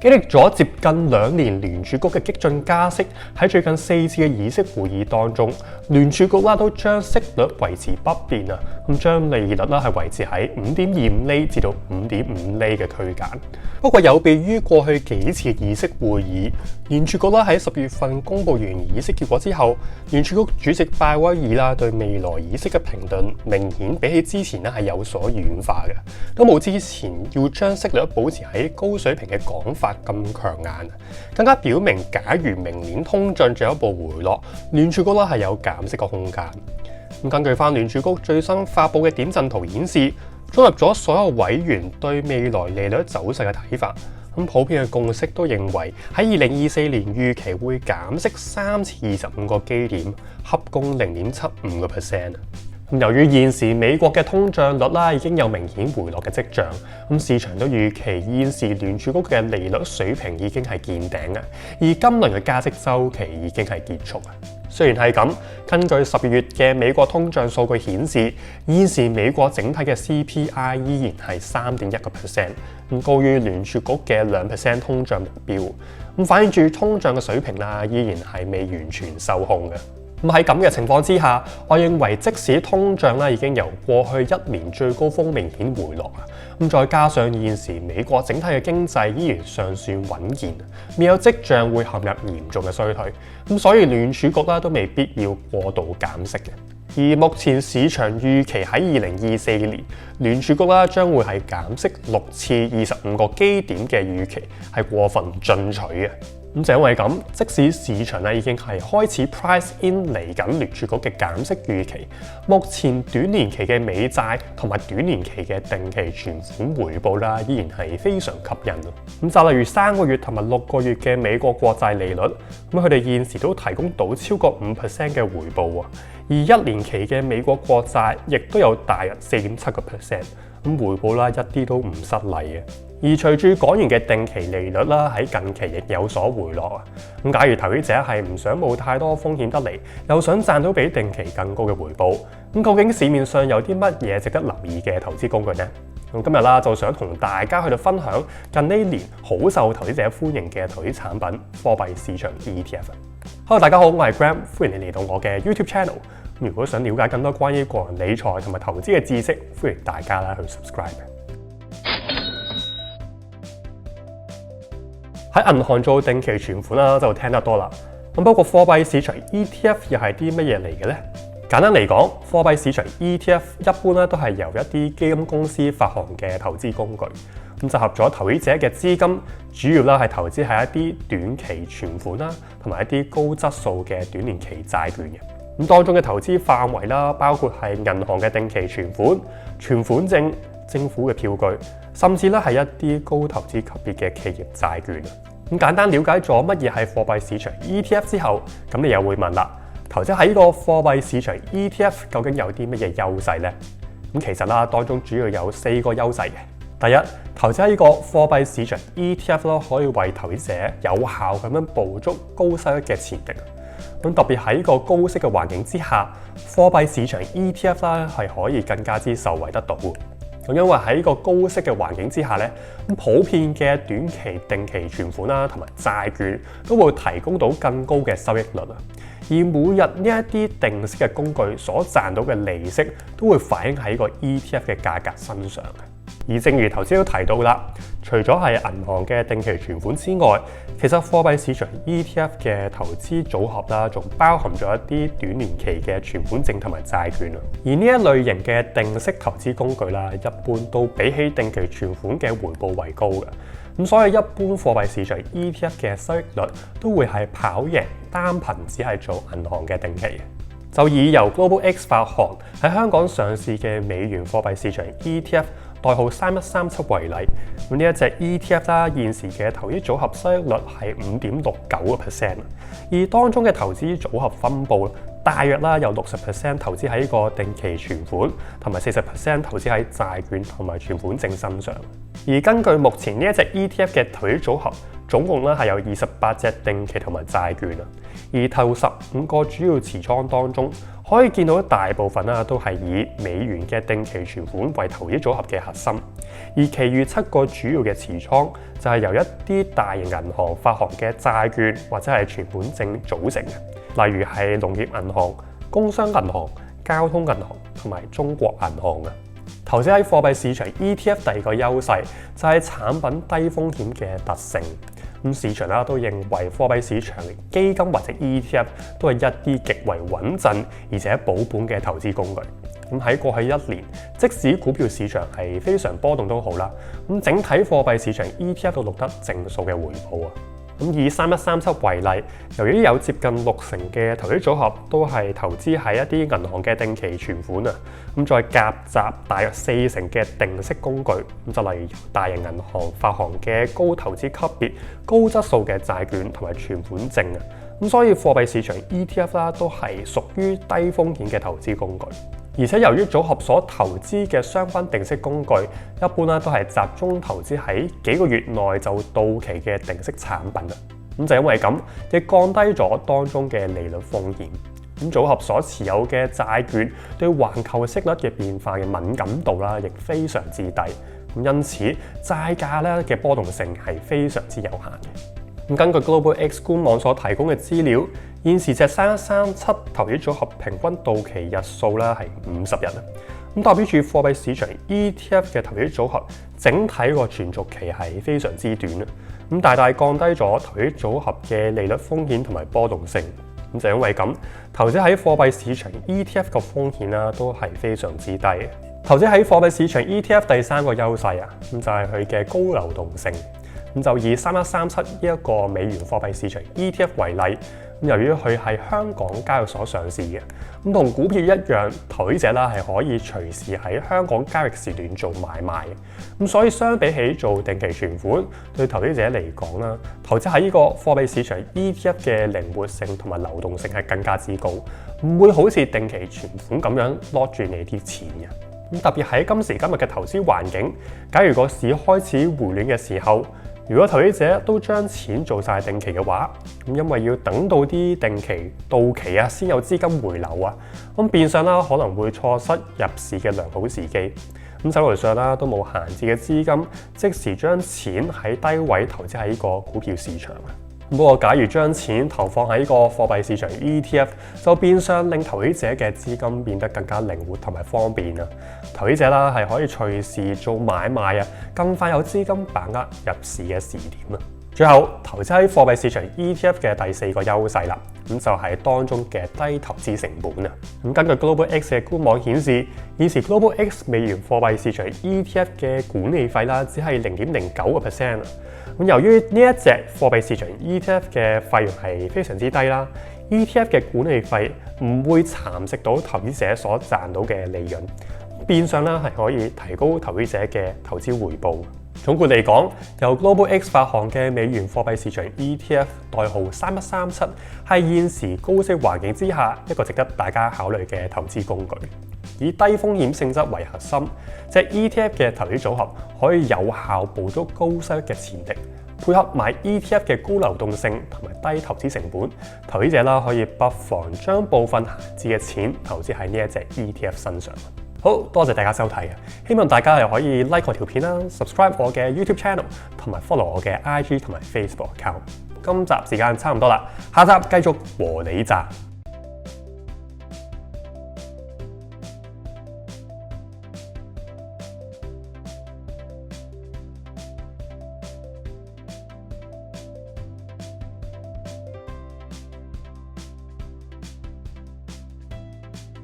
經歷咗接近2年聯儲局嘅激進加息，喺最近4次嘅議息會議當中，聯儲局都將息率維持不變啊，咁將利率係維持喺5.25厘至到5.5厘嘅區間。不過有別於過去幾次嘅議息會議，聯儲局喺10月份公佈完議息結果之後，聯儲局主席鮑威爾對未來議息嘅評論明顯比起之前係有所軟化嘅，都冇之前要將息率保持喺高水平嘅講法咁強硬，更加表明假如明年通脹進一步回落，聯儲局係有減息嘅空間。根據翻聯儲局最新發布嘅點陣圖顯示，綜合咗所有委員對未來利率走勢嘅睇法，普遍嘅共識都認為喺2024年預期會減息3次25個基點，合共0.75%。由於現時美國嘅通脹率已經有明顯回落嘅跡象，市場都預期現時聯儲局嘅利率水平已經係見頂嘅，而今輪嘅加息週期已經係結束。雖然係咁，根據12月嘅美國通脹數據顯示，現時美國整體嘅 CPI 依然係3.1%，高於聯儲局嘅2% 通脹目標，反映住通脹嘅水平依然係未完全受控嘅。喺咁嘅情況之下，我認為即使通脹已經由過去1年最高峰明顯回落，再加上現時美國整體嘅經濟依然尚算穩健，未有跡象會陷入嚴重嘅衰退，所以聯儲局都未必要過度減息嘅。而目前市場預期喺2024年聯儲局將會係減息6次25個基點嘅預期係過分進取嘅。就因為咁，即使市場已經係開始 price in 嚟緊聯儲局嘅減息預期，目前短年期嘅美債同埋短年期嘅定期存款回報依然係非常吸引。就例如3個月同埋6個月嘅美國國債利率，佢哋現時都提供到超過5% 嘅回報，而1年期嘅美國國債亦都有大約4.7%，回報一啲都唔失禮嘅。而隨住港元嘅定期利率喺近期亦有所回落，假如投資者係唔想冒太多風險得嚟，又想賺到比定期更高嘅回報，究竟市面上有啲乜嘢值得留意嘅投資工具呢？今日就想同大家去分享近呢年好受投資者歡迎嘅投資產品貨幣市場 ETF。Hello， 大家好，我係 Graham， 歡迎你嚟到我嘅 YouTube Channel。如果想了解更多關於個人理財同埋投資嘅知識，歡迎大家去 subscribe。喺銀行做定期存款就聽得多啦。不過貨幣市場 ETF 又係啲乜嘢嚟嘅呢？簡單嚟講，貨幣市場 ETF 一般都係由一啲基金公司發行嘅投資工具，集合咗投資者嘅資金，主要係投資喺一啲短期存款同埋一啲高質素嘅短年期債券嘅。當中嘅投資範圍包括係銀行嘅定期存款、存款證、政府嘅票據，甚至係一啲高投資級別嘅企業債券。簡單了解咗乜嘢係貨幣市場 ETF 之後，咁你又會問啦，投資喺呢個貨幣市場 ETF 究竟有啲乜嘢優勢呢？其實當中主要有4個優勢嘅。第一，投資喺呢個貨幣市場 ETF 可以為投資者有效咁樣捕捉高收益嘅潛力。特別喺個高息嘅環境之下，貨幣市場 ETF 係可以更加之受惠得到。因為喺個高息嘅環境之下普遍嘅短期定期存款同埋債券都會提供到更高嘅收益率。而每日呢一啲定息嘅工具所賺到嘅利息都會反映喺個 ETF 嘅價格身上。而正如頭先都提到啦，除咗係銀行嘅定期存款之外，其實貨幣市場 ETF 嘅投資組合仲包含咗一啲短年期嘅存款證同埋債券。而呢一類型嘅定息投資工具一般都比起定期存款嘅回報為高嘅。所以一般貨幣市場 ETF 嘅收益率都會係跑贏單憑只係做銀行嘅定期。就以由 Global X 發行喺香港上市嘅美元貨幣市場 ETF代號3137為例，呢一隻 ETF 現時嘅投資組合收益率係5.69%，而當中嘅投資組合分佈大約有60% 投資喺呢個定期存款，同埋40% 投資喺債券同埋存款證身上。而根據目前呢一隻 ETF 嘅投資組合，總共咧係有28隻定期同埋債券啊。而頭15個主要持倉當中，可以見到大部分都係以美元嘅定期存款為投資組合嘅核心，而其餘7個主要嘅持倉就係由一啲大型銀行發行嘅債券或者係存款證組成嘅，例如係農業銀行、工商銀行、交通銀行同埋中國銀行啊。投資喺貨幣市場 ETF 第二個優勢就係產品低風險嘅特性。咁市場都認為貨幣市場基金或者 ETF 都係一啲極為穩陣而且保本嘅投資工具。咁喺過去1年，即使股票市場係非常波動都好啦，咁整體貨幣市場 ETF 都錄得正數嘅回報啊。咁以3137為例，由於有接近60%嘅投資組合都係投資喺一啲銀行嘅定期存款啊，咁再夾雜大約40%嘅定息工具，咁就例如大型銀行發行嘅高投資級別、高質素嘅債券同埋存款證啊，咁所以貨幣市場 ETF 啦都係屬於低風險嘅投資工具。而且由於組合所投資嘅相關定息工具，一般都係集中投資喺幾個月內就到期嘅定息產品啊。咁就因為咁，亦降低咗當中嘅利率風險。咁組合所持有嘅債券對環球息率嘅變化嘅敏感度啦，亦非常之低。咁因此債價咧嘅波動性係非常之有限嘅。咁根據 Global X 官網所提供嘅資料，現時隻3137投資組合平均到期日數啦係50日啊，咁代表住貨幣市場 ETF 嘅投資組合整體個存續期係非常之短啊，咁大大降低咗投資組合嘅利率風險同埋波動性。咁就因為咁，投資喺貨幣市場 ETF 嘅風險啦都係非常之低嘅。投資喺貨幣市場 ETF 第三個優勢啊，咁就係佢嘅高流動性。咁就以3137呢一個美元貨幣市場 ETF 為例，咁由於佢係香港交易所上市嘅，咁同股票一樣，投資者啦係可以隨時喺香港交易時段做買賣嘅。咁所以相比起做定期存款，對投資者嚟講啦，投資喺呢個貨幣市場 ETF 嘅靈活性同埋流動性係更加之高，唔會好似定期存款咁樣攞住你啲錢嘅。咁特別喺今時今日嘅投資環境，假如個市開始回暖嘅時候，如果投資者都將錢做晒定期嘅話，咁因為要等到啲定期到期啊，先有資金回流啊，咁變相啦可能會錯失入市嘅良好時機。咁手頭上啦都冇閒置嘅資金，即時將錢喺低位投資喺呢個股票市場啊。不過假如將錢投放喺呢個貨幣市場 ETF， 就變相令投資者嘅資金變得更加靈活同埋方便啊。投資者啦係可以隨時做買賣啊，更快有資金把握入市嘅時點啊。最後，投資喺貨幣市場 ETF 嘅第4個優勢啦，咁就係當中嘅低投資成本啊。咁根據 Global X 嘅官網顯示，現時 Global X 美元貨幣市場 ETF 嘅管理費啦，只係0.09%啊。咁由於呢一隻貨幣市場 ETF 嘅費用係非常之低啦 ，ETF 嘅管理費唔會蠶食到投資者所賺到嘅利潤，變相啦係可以提高投資者嘅投資回報。總括嚟講，由 Global X 發行嘅美元貨幣市場 ETF 代號3137，係現時高息環境之下一個值得大家考慮嘅投資工具。以低風險性質為核心，隻 ETF 嘅投資組合可以有效捕捉高息嘅潛力，配合埋 ETF 嘅高流動性同埋低投資成本，投資者啦可以不妨將部分閒置嘅錢投資喺呢一隻 ETF 身上。好多謝大家收睇，希望大家又可以 like 我條片啦 ，subscribe 我嘅 YouTube channel 同埋 follow 我嘅 IG 同埋 Facebook account。今集時間差唔多啦，下集繼續和你賺。